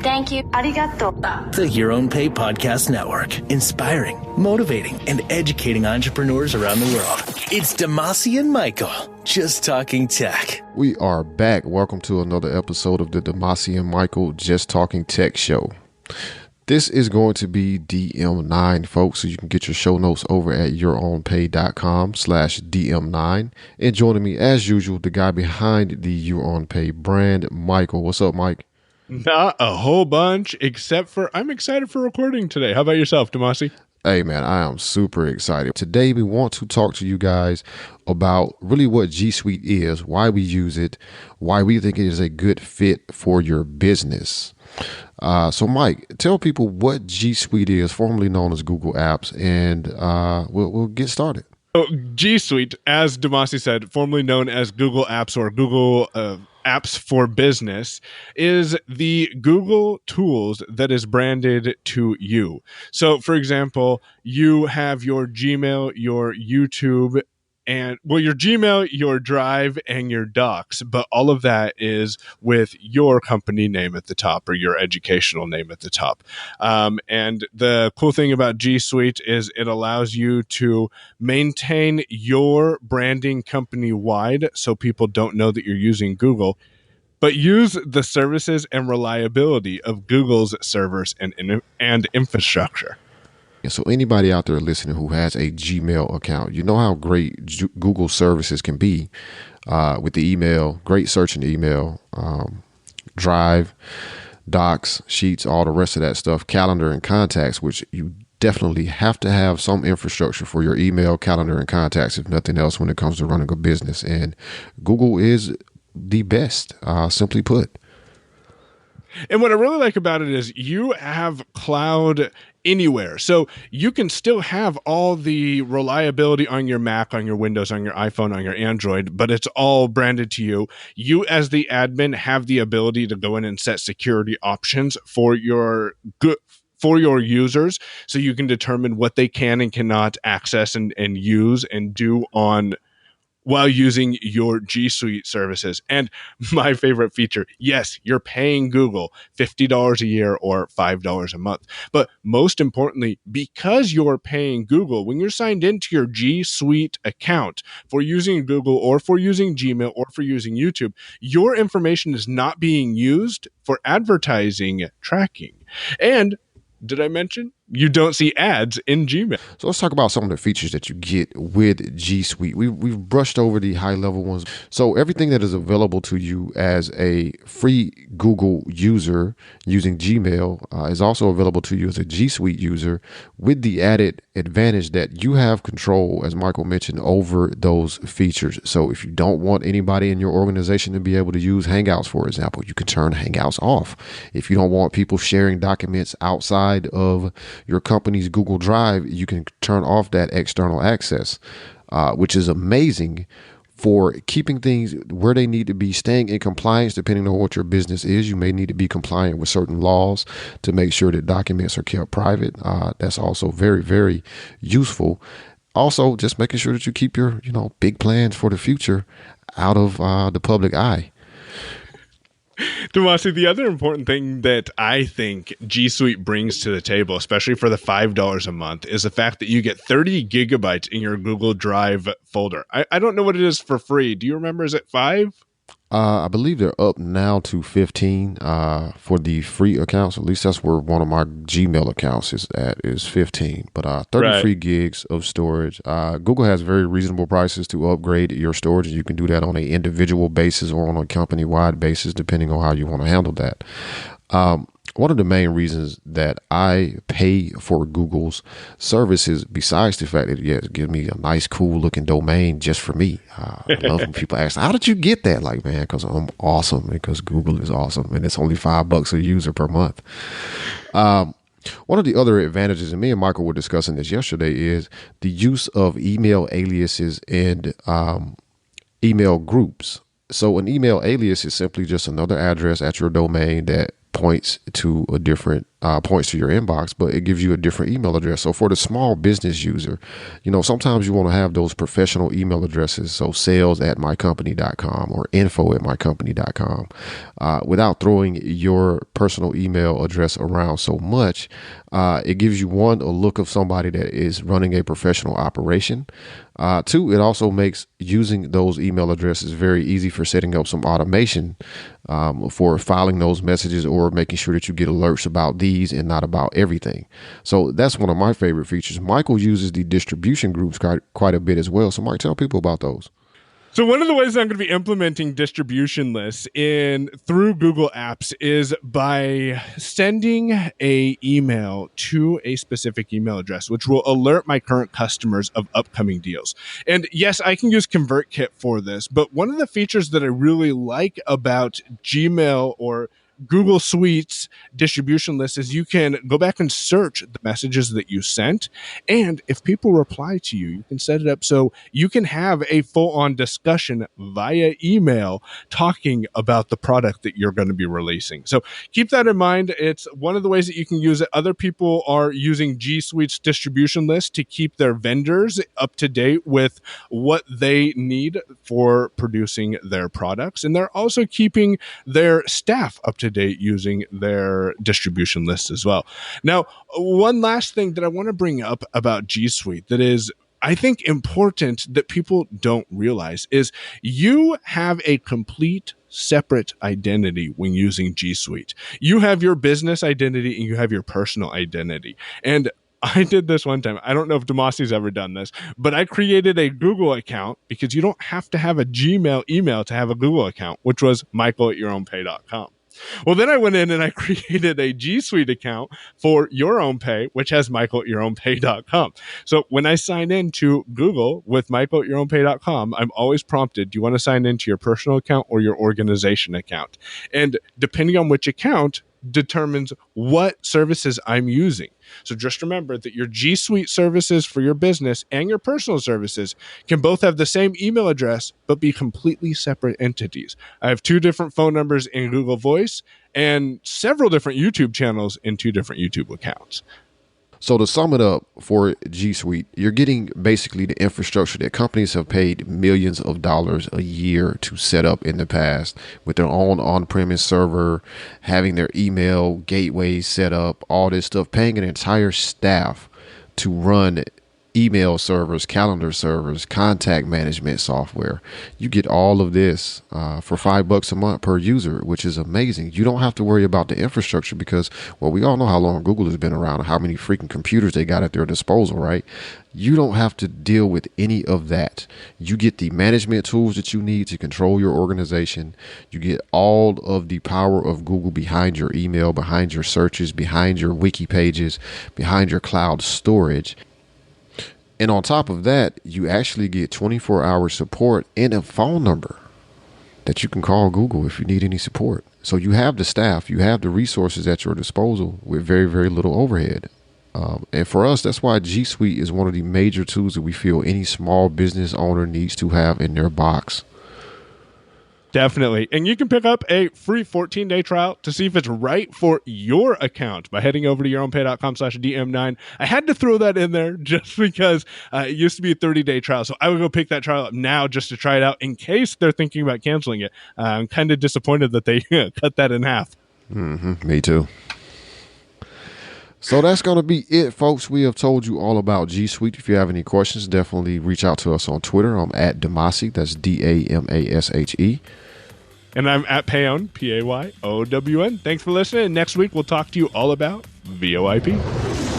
Thank you. Arigato. The Your Own Pay Podcast Network, inspiring, motivating, and educating entrepreneurs around the world. It's Demasi and Michael, just talking tech. We are back. Welcome to another episode of the Demasi and Michael Just Talking Tech Show. This is going to be DM9, folks, so you can get your show notes over at yourownpay.com/DM9. And joining me, as usual, the guy behind the Your Own Pay brand, Michael. What's up, Mike? Not a whole bunch, except for I'm excited for recording today. How about yourself, Demasi? Hey, man, I am super excited. Today, we want to talk to you guys about really what GSuite is, why we use it, why we think it is a good fit for your business. So, Mike, tell people what GSuite is, formerly known as Google Apps, and we'll get started. So, GSuite, as Demasi said, formerly known as Google Apps or Google Apps for Business, is the Google tools that is branded to you. So, for example, you have your Gmail, your YouTube, and your Gmail, your Drive, and your Docs, but all of that is with your company name at the top or your educational name at the top. And the cool thing about GSuite is it allows you to maintain your branding company-wide so people don't know that you're using Google, but use the services and reliability of Google's servers and infrastructure. So anybody out there listening who has a Gmail account, you know how great Google services can be with the email, great search in the email, Drive, Docs, Sheets, all the rest of that stuff, calendar and contacts, which you definitely have to have some infrastructure for your email, calendar, and contacts, if nothing else, when it comes to running a business. And Google is the best, simply put. And what I really like about it is you have cloud anywhere. So you can still have all the reliability on your Mac, on your Windows, on your iPhone, on your Android, but it's all branded to you. You as the admin have the ability to go in and set security options for your users, so you can determine what they can and cannot access and use and do on while using your GSuite services. And my favorite feature, yes, you're paying Google $50 a year or $5 a month. But most importantly, because you're paying Google, when you're signed into your GSuite account for using Google or for using Gmail or for using YouTube, your information is not being used for advertising tracking. And did I mention you don't see ads in Gmail? So let's talk about some of the features that you get with GSuite. We've brushed over the high level ones. So everything that is available to you as a free Google user using Gmail is also available to you as a GSuite user, with the added advantage that you have control, as Michael mentioned, over those features. So if you don't want anybody in your organization to be able to use Hangouts, for example, you can turn Hangouts off. If you don't want people sharing documents outside of your company's Google Drive, you can turn off that external access, which is amazing for keeping things where they need to be, staying in compliance. Depending on what your business is, you may need to be compliant with certain laws to make sure that documents are kept private. That's also very, very useful. Also, just making sure that you keep your, big plans for the future out of the public eye. Demasi, the other important thing that I think GSuite brings to the table, especially for the $5 a month, is the fact that you get 30 gigabytes in your Google Drive folder. I don't know what it is for free. Do you remember? Is it 5? I believe they're up now to 15 for the free accounts. At least that's where one of my Gmail accounts is 15. But 30 free gigs of storage. Google has very reasonable prices to upgrade your storage. You can do that on an individual basis or on a company-wide basis, depending on how you want to handle that. One of the main reasons that I pay for Google's services, besides the fact that it gives me a nice, cool looking domain just for me. I love when people ask, how did you get that? Like, man, because I'm awesome, because Google is awesome, and it's only $5 a user per month. One of the other advantages, and me and Michael were discussing this yesterday, is the use of email aliases and email groups. So an email alias is simply just another address at your domain that points to a different points to your inbox, but it gives you a different email address. So for the small business user, sometimes you want to have those professional email addresses. So sales@mycompany.com or info@mycompany.com, without throwing your personal email address around so much. It gives you, a look of somebody that is running a professional operation. Two, it also makes using those email addresses very easy for setting up some automation for filing those messages or making sure that you get alerts about these and not about everything. So that's one of my favorite features. Michael uses the distribution groups quite a bit as well. So Mike, tell people about those. So one of the ways I'm going to be implementing distribution lists through Google Apps is by sending a email to a specific email address, which will alert my current customers of upcoming deals. And yes, I can use ConvertKit for this, but one of the features that I really like about Gmail or Google Suite's distribution list is you can go back and search the messages that you sent. And if people reply to you, you can set it up so you can have a full-on discussion via email talking about the product that you're going to be releasing. So keep that in mind. It's one of the ways that you can use it. Other people are using GSuite's distribution list to keep their vendors up to date with what they need for producing their products. And they're also keeping their staff up to date using their distribution list as well. Now, one last thing that I want to bring up about GSuite that is, I think, important that people don't realize is you have a complete separate identity when using GSuite. You have your business identity and you have your personal identity. And I did this one time. I don't know if Demasi's ever done this, but I created a Google account because you don't have to have a Gmail email to have a Google account, which was michael@yourownpay.com. Well, then I went in and I created a GSuite account for Your Own Pay, which has michael@yourownpay.com. So when I sign in to Google with michael@yourownpay.com, I'm always prompted, do you want to sign into your personal account or your organization account? And depending on which account determines what services I'm using. So just remember that your GSuite services for your business and your personal services can both have the same email address, but be completely separate entities. I have 2 different phone numbers in Google Voice and several different YouTube channels in 2 different YouTube accounts. So to sum it up for GSuite, you're getting basically the infrastructure that companies have paid millions of dollars a year to set up in the past with their own on-premise server, having their email gateways set up, all this stuff, paying an entire staff to run email servers, calendar servers, contact management software. You get all of this for $5 a month per user, which is amazing. You don't have to worry about the infrastructure because, well, we all know how long Google has been around and how many freaking computers they got at their disposal, right? You don't have to deal with any of that. You get the management tools that you need to control your organization. You get all of the power of Google behind your email, behind your searches, behind your wiki pages, behind your cloud storage. And on top of that, you actually get 24-hour support and a phone number that you can call Google if you need any support. So you have the staff, you have the resources at your disposal with very, very little overhead. And for us, that's why GSuite is one of the major tools that we feel any small business owner needs to have in their box. Definitely. And you can pick up a free 14-day trial to see if it's right for your account by heading over to yourownpay.com/DM9. I had to throw that in there just because it used to be a 30-day trial. So I would go pick that trial up now just to try it out in case they're thinking about canceling it. I'm kind of disappointed that they cut that in half. Me too. So that's going to be it, folks. We have told you all about GSuite. If you have any questions, definitely reach out to us on Twitter. I'm at Damasi. That's DAMASHE. And I'm at Payon, PAYOWN. Thanks for listening. Next week, we'll talk to you all about VoIP.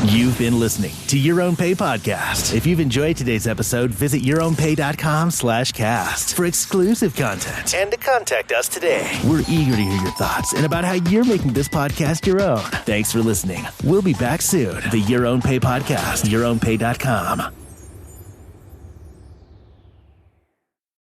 You've been listening to Your Own Pay Podcast. If you've enjoyed today's episode, visit yourownpay.com/cast for exclusive content and to contact us today. We're eager to hear your thoughts and about how you're making this podcast your own. Thanks for listening. We'll be back soon. The Your Own Pay Podcast, yourownpay.com.